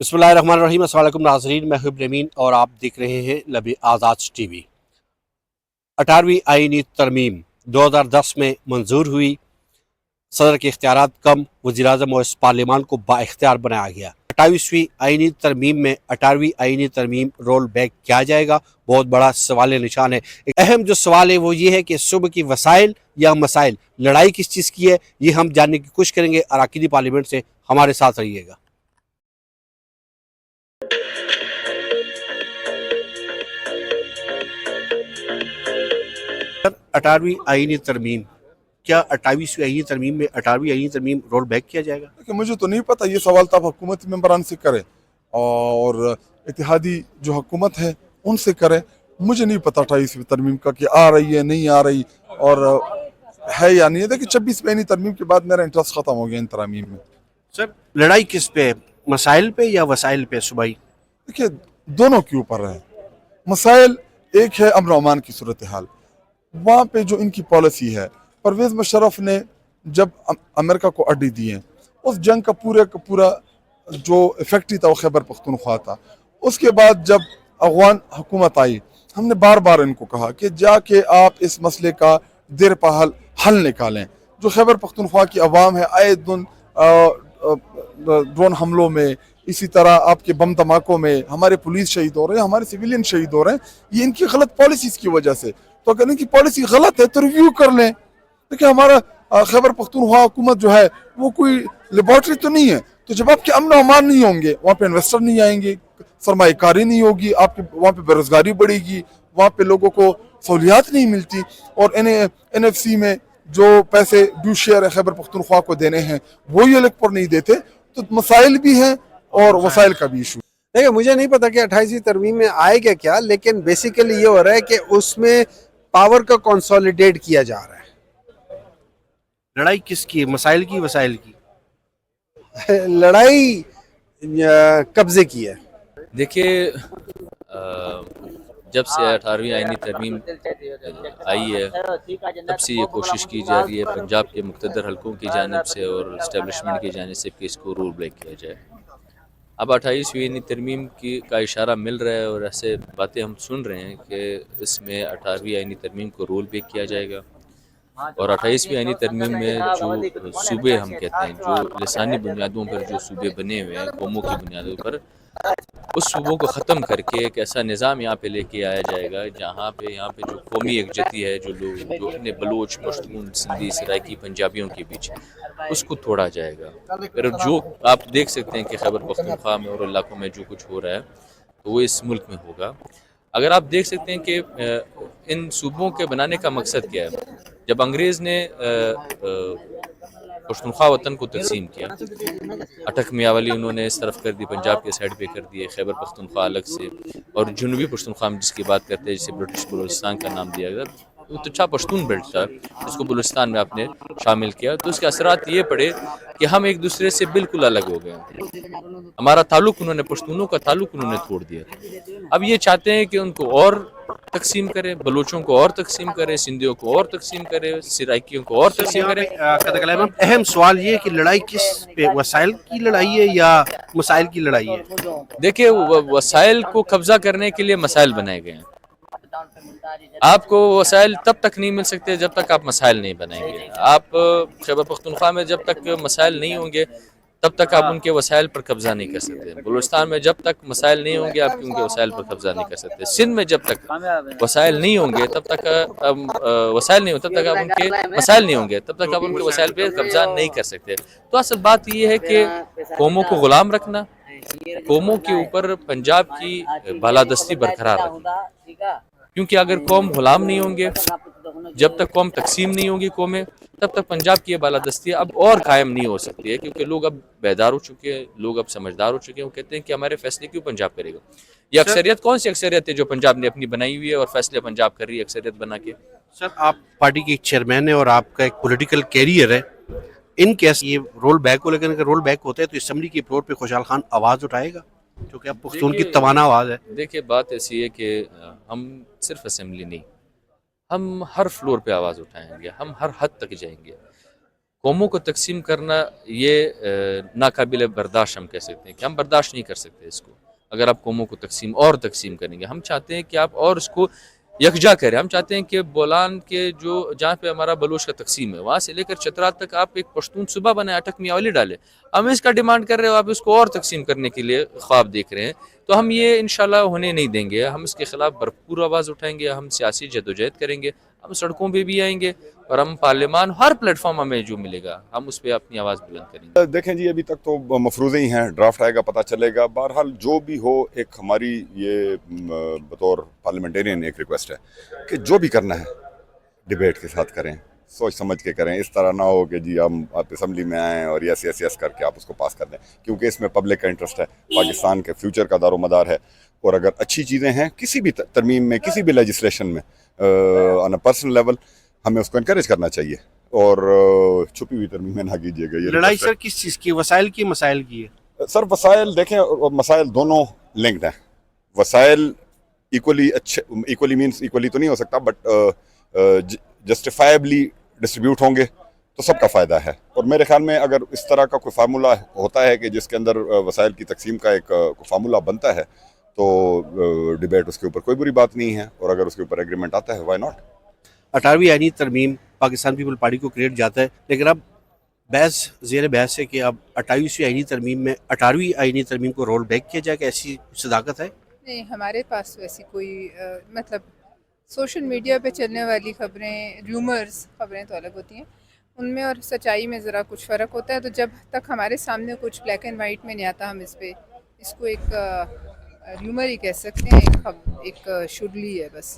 बिस्मिल्लाहिर्रहमानिर्रहीम। अस्सलाम वालेकुम नाज़रीन, मैं हूं ब्रमीन और आप देख रहे हैं लबे आज़ाद टीवी। 18वीं आईनी तरमीम 2010 में मंजूर हुई। सदर के इख्तियारात कम, वज़ीर-ए-आज़म और इस पार्लियामान को बाइख्तियार बनाया गया। 28वीं आईनी तरमीम में 18वीं आईनी तरमीम रोल बैक किया जाएगा। बहुत बड़ा सवाल निशान है। एक अहम जो सवाल है वो ये है कि सूबे की वसाइल या मसाइल, लड़ाई किस चीज़ की है, ये हम जानने की कोशिश करेंगे। अराकीनी पार्लियामेंट से हमारे साथ रहिएगा। 18वीं आईनी तरमीम, क्या 28वीं आईनी तरमीम में 18वीं आईनी तरमीम रोल बैक किया जाएगा? कि मुझे तो नहीं पता, ये सवाल तो आप हुकूमती मेंबरान से करें और इत्तेहादी जो हुकूमत है उनसे करें। मुझे नहीं पता 28वीं तरमीम का कि आ रही है नहीं आ रही और है या नहीं है। देखिए 26वीं आईनी तरमीम के बाद मेरा इंटरेस्ट खत्म हो गया इन तरमीम में। सर, लड़ाई किस पे है, मसाइल पे या वसाइल पे सुबाई? देखिए दोनों के ऊपर है। मसाइल एक है अमन अमान की सूरत हाल, वहाँ पे जो इनकी पॉलिसी है, परवेज़ मुशर्रफ ने जब अमेरिका को अड्डी दी है, उस जंग का पूरा जो इफेक्ट ही था वो खैबर पख्तूनख्वा था। उसके बाद जब अफगान हुकूमत आई, हमने बार बार इनको कहा कि जाके आप इस मसले का देर पहल हल निकालें। जो खैबर पख्तूनख्वा की अवाम है आए दिन ड्रोन हमलों में, इसी तरह आपके बम धमाकों में हमारे पुलिस शहीद हो रहे हैं, हमारे सिविलियन शहीद हो रहे हैं, ये इनकी गलत पॉलिसीज की वजह से। तो अगर इनकी पॉलिसी गलत है तो रिव्यू कर लें। देखिए हमारा खैबर पख्तूनख्वा हुकूमत जो है वो कोई लेबॉर्ट्री तो नहीं है। तो जब आपके अमन अमान नहीं होंगे, वहाँ पे इन्वेस्टर नहीं आएंगे, सरमाएकारी नहीं होगी, आपके वहाँ पे बेरोजगारी बढ़ेगी, वहाँ पे लोगों को सहूलियात नहीं मिलती और NFC में जो पैसे ड्यू शेयर है खैबर पख्तूनख्वा को देने हैं वो ये लोग पर नहीं देते। तो मसाइल भी हैं और वसाइल का भी इशू। देखिए मुझे नहीं पता कि 28वीं तरमीम में आएगा क्या, लेकिन बेसिकली ये हो रहा है कि उसमें पावर का कंसोलिडेट किया जा रहा लड़ाई किसकी है, मसाइल की वसाइल की? है। लड़ाई कब्जे की है। देखिए जब से 18वीं आईनी तरमीम आई है तब से ये कोशिश की जा रही है पंजाब के मुक़्तदर हलकों की जानिब से और इस्टेब्लिशमेंट की जानिब से कि इसको रोल बैक किया जाए। अब 28वीं आईनी तरमीम का इशारा मिल रहा है और ऐसे बातें हम सुन रहे हैं कि इसमें 18वीं आईनी तरमीम को रोल बैक किया जाएगा और 28वीं आईनी तरमीम में जो सूबे हम कहते हैं, जो लसानी बुनियादों पर जो सूबे बने हुए हैं कौमों की बुनियादों पर, उस सूबों को ख़त्म करके एक ऐसा निज़ाम यहाँ पे लेके आया जाएगा जहाँ पे यहाँ पे जो कौमी एकजहती है, जो लोग जो अपने बलोच, पश्तून, सिंधी, सराइकी, पंजाबियों के बीच, उसको तोड़ा जाएगा। फिर जो आप देख सकते हैं कि खैबर पख्तूनख्वा में और इलाकों में जो कुछ हो रहा है तो वो इस मुल्क में होगा। अगर आप देख सकते हैं कि इन सूबों के बनाने का मकसद क्या है। जब अंग्रेज़ ने पश्तूनख्वा वतन को तकसीम किया, अटक मियावली उन्होंने इस तरफ कर दी, पंजाब के साइड पे कर दिए, खैबर पख्तूनख्वा अलग से, और जनूबी पश्तूनख्वा में जिसकी बात करते हैं जिसे ब्रिटिश बलूचिस्तान का नाम दिया गया, वो तो पश्तून बेल्ट था जिसको बलूचिस्तान में आपने शामिल किया। तो उसके असरात ये पड़े कि हम एक दूसरे से बिल्कुल अलग हो गए। हमारा ताल्लुक उन्होंने, पश्तूनों का ताल्लुक उन्होंने तोड़ दिया। अब ये चाहते हैं कि उनको और तकसीम करें, बलोचों को और तकसीम करें, सिंधियों को और तकसीम करें, सिराइकियों को और तकसीम करें। अहम सवाल ये है कि लड़ाई किस पे, वसाइल की लड़ाई है या मसाइल की लड़ाई है? देखिए वसाइल को कब्जा करने के लिए मसाइल बनाए गए हैं। आपको वसाइल तब तक नहीं मिल सकते जब तक आप मसाइल नहीं बनाएंगे। आप खैबर पख्तूनख्वा में जब तक मसाइल नहीं होंगे तब तक आप उनके वसाइल पर कब्जा नहीं कर सकते। बलूचिस्तान में जब तक मसाइल नहीं होंगे आप उनके वसाइल पर कब्जा नहीं कर सकते। सिंध में जब तक वसाइल नहीं होंगे तब तक वसाइल नहीं हो तब तक आप उनके मसाइल नहीं होंगे तब तक आप उनके वसाइल पर कब्जा नहीं कर सकते। तो असल बात ये है कि कौमों को गुलाम रखना, कौमों के ऊपर पंजाब की बालादस्ती बरकरार रखना, क्योंकि अगर कौम गुलाम नहीं होंगे, जब तक कौम तकसीम नहीं होगी कौमें, तब तक पंजाब की ये बालादस्ती अब और कायम नहीं हो सकती है। क्योंकि लोग अब बेदार हो चुके हैं, लोग अब समझदार हो चुके हैं। वो कहते हैं कि हमारे फैसले क्यों पंजाब करेगा। ये अक्सरियत कौन सी अक्सरियत है जो पंजाब ने अपनी बनाई हुई है और फैसले पंजाब कर रही है अक्सरियत बना के। सर, आप पार्टी के चेयरमैन है और आपका एक पॉलिटिकल कैरियर है। इन केस ये रोल बैक को लेकर, रोल बैक होता है तो असम्बली के फ्लोर पे खुशहाल खान आवाज़ उठाएगा, क्योंकि अब पख्तून की तवाना आवाज़ है। देखिए बात ऐसी है कि हम सिर्फ असम्बली नहीं, हम हर फ्लोर पे आवाज़ उठाएंगे, हम हर हद तक जाएंगे। قوموں کو تقسیم کرنا یہ ناقابل برداشت ہم کہہ سکتے ہیں کہ ہم برداشت نہیں کر سکتے اس کو. اگر آپ قوموں کو تقسیم کریں گے, ہم چاہتے ہیں کہ آپ اور اس کو یکجا کریں. ہم چاہتے ہیں کہ بولان کے جو جہاں پہ ہمارا بلوچ کا تقسیم ہے وہاں سے لے کر چترال تک آپ ایک پشتون صوبہ بنائیں, اٹک میاولی ڈالیں. ہم اس کا ڈیمانڈ کر رہے ہو, آپ اس کو اور تقسیم کرنے کے لیے خواب دیکھ رہے ہیں, تو ہم یہ انشاءاللہ ہونے نہیں دیں گے. ہم اس کے خلاف بھرپور آواز اٹھائیں گے, ہم سیاسی جدوجہد کریں گے, ہم سڑکوں پہ بھی آئیں گے, اور ہم پارلیمان ہر پلیٹ فارم ہمیں جو ملے گا ہم اس پہ اپنی آواز بلند کریں گے. دیکھیں جی, ابھی تک تو مفروضے ہی ہیں, ڈرافٹ آئے گا پتہ چلے گا. بہرحال جو بھی ہو, ایک ہماری یہ بطور پارلیمنٹرین ایک ریکویسٹ ہے کہ جو بھی کرنا ہے ڈیبیٹ کے ساتھ کریں, سوچ سمجھ کے کریں. اس طرح نہ ہو کہ جی ہم آپ اسمبلی میں آئیں اور یس یس یس کر کے آپ اس کو پاس کر دیں, کیونکہ اس میں پبلک کا انٹرسٹ ہے, پاکستان کے فیوچر کا دار و مدار ہے. اور اگر اچھی چیزیں ہیں کسی بھی ترمیم میں, کسی بھی لیجسلیشن میں آن اے پرسنل لیول, ہمیں اس کو انکریج کرنا چاہیے, اور چھپی ہوئی ترمیم میں نہ کیجیے گا. یہ لڑائی سر کس چیز کی, وسائل کی, مسائل کی ہے؟ سر وسائل دیکھیں, مسائل دونوں لنکڈ ہیں. وسائل ایکولی اچھے, ایکولی مینس ایکولی تو نہیں ہو سکتا, بٹ جسٹیفائبلی ڈسٹریبیوٹ ہوں گے تو سب کا فائدہ ہے. اور میرے خیال میں اگر اس طرح کا کوئی فارمولا ہوتا ہے کہ جس کے اندر وسائل کی تقسیم کا ایک فارمولا بنتا ہے, تو ڈیبیٹ اس کے اوپر کوئی بری بات نہیں ہے, اور اگر اس کے اوپر ایگریمنٹ آتا ہے, وائی ناٹ. 18ویں آئینی ترمیم پاکستان پیپل پارٹی کو کریڈٹ جاتا ہے, لیکن اب بحث زیر بحث ہے کہ اب 28ویں آئینی ترمیم میں 18ویں آئینی ترمیم کو رول بیک کیا جائے, کہ ایسی صداقت ہے؟ نہیں, ہمارے پاس ویسی کوئی مطلب سوشل میڈیا پہ چلنے والی خبریں, ریومرز خبریں تو الگ ہوتی ہیں, ان میں اور سچائی میں ذرا کچھ فرق ہوتا ہے. تو جب تک ہمارے سامنے کچھ بلیک اینڈ وائٹ میں نہیں آتا, ہم اس کو ایک ریومر ہی کہہ سکتے ہیں, ایک شڈلی ہے بس.